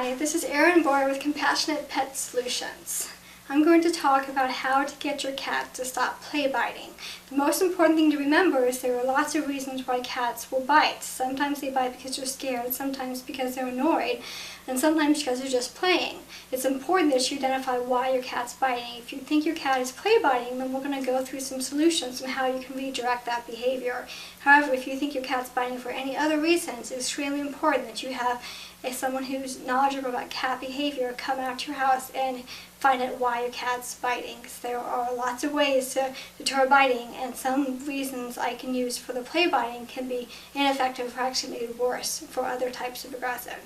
Hi, this is Erin Boyer with Compassionate Pet Solutions. I'm going to talk about how to get your cat to stop play biting. The most important thing to remember is there are lots of reasons why cats will bite. Sometimes they bite because they're scared, sometimes because they're annoyed, and sometimes because they're just playing. It's important that you identify why your cat's biting. If you think your cat is play biting, then we're going to go through some solutions on how you can redirect that behavior. However, if you think your cat's biting for any other reasons, it's extremely important that you have someone who's knowledgeable about cat behavior come out to your house and find out why your cat's biting. Because there are lots of ways to deter biting, and some reasons I can use for the play biting can be ineffective or actually made worse for other types of aggression.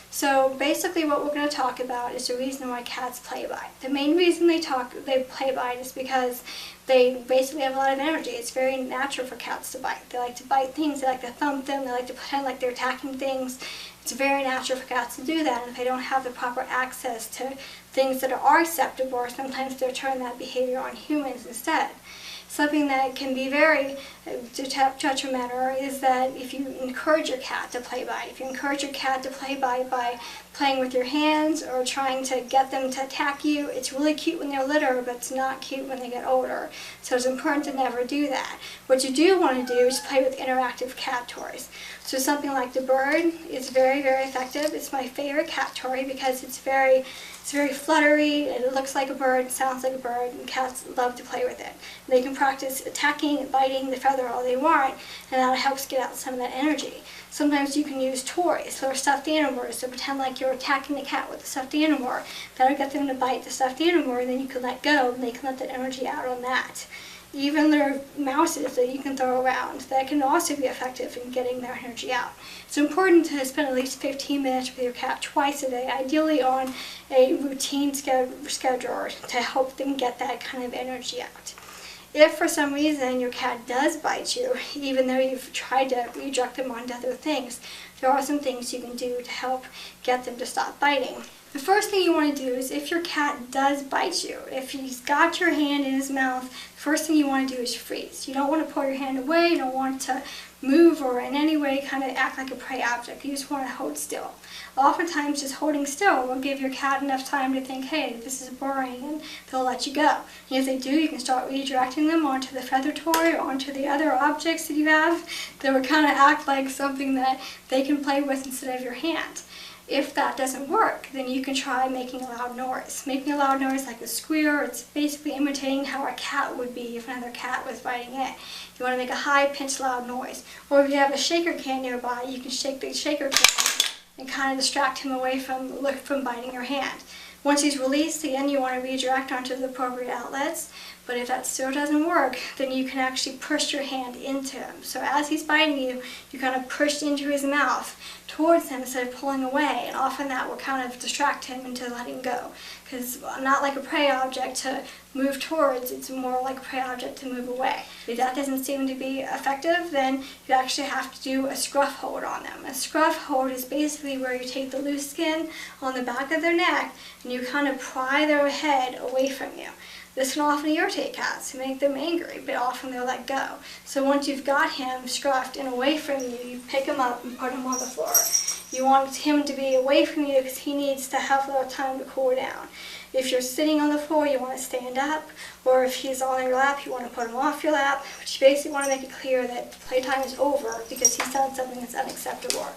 So basically what we're going to talk about is the reason why cats play bite. The main reason they play bite is because they basically have a lot of energy. It's very natural for cats to bite. They like to bite things, they like to thump them, they like to pretend like they're attacking things. It's very natural for cats to do that, and if they don't have the proper access to things that are acceptable, sometimes they'll turn that behavior on humans instead. Something that can be very detrimental is that if you encourage your cat to play bite. If you encourage your cat to play bite by playing with your hands or trying to get them to attack you, it's really cute when they're little, but it's not cute when they get older. So it's important to never do that. What you do want to do is play with interactive cat toys. So something like the bird is very, very effective. It's my favorite cat toy because it's very fluttery, it looks like a bird, sounds like a bird, and cats love to play with it. They can practice attacking, biting the feather all they want, and that helps get out some of that energy. Sometimes you can use toys or stuffed animals to pretend like you're attacking the cat with a stuffed animal. That'll get them to bite the stuffed animal, and then you can let go, and they can let that energy out on that. Even there are mouses that you can throw around that can also be effective in getting their energy out. It's important to spend at least 15 minutes with your cat twice a day, ideally on a routine schedule to help them get that kind of energy out. If for some reason your cat does bite you, even though you've tried to redirect them onto other things, there are some things you can do to help get them to stop biting. The first thing you want to do is if your cat does bite you, if he's got your hand in his mouth, the first thing you want to do is freeze. You don't want to pull your hand away, you don't want to move or in any way kind of act like a prey object. You just want to hold still. Oftentimes just holding still will give your cat enough time to think, hey, this is boring, and they'll let you go. And if they do, you can start redirecting them onto the feather toy or onto the other objects that you have that will kind of act like something that they can play with instead of your hand. If that doesn't work, then you can try making a loud noise. Making a loud noise like a squeal, it's basically imitating how a cat would be if another cat was biting it. You want to make a high-pitched loud noise. Or if you have a shaker can nearby, you can shake the shaker can and kind of distract him away from biting your hand. Once he's released, again, you want to redirect onto the appropriate outlets. But if that still doesn't work, then you can actually push your hand into him. So as he's biting you, you kind of push into his mouth towards him instead of pulling away. And often that will kind of distract him into letting go. Because not like a prey object to move towards, it's more like a prey object to move away. If that doesn't seem to be effective, then you actually have to do a scruff hold on them. A scruff hold is basically where you take the loose skin on the back of their neck and you kind of pry their head away from you. This can often irritate cats and make them angry, but often they'll let go. So once you've got him scruffed and away from you, you pick him up and put him on the floor. You want him to be away from you because he needs to have a little time to cool down. If you're sitting on the floor, you want to stand up, or if he's on your lap, you want to put him off your lap. But you basically want to make it clear that playtime is over because he's done something that's unacceptable.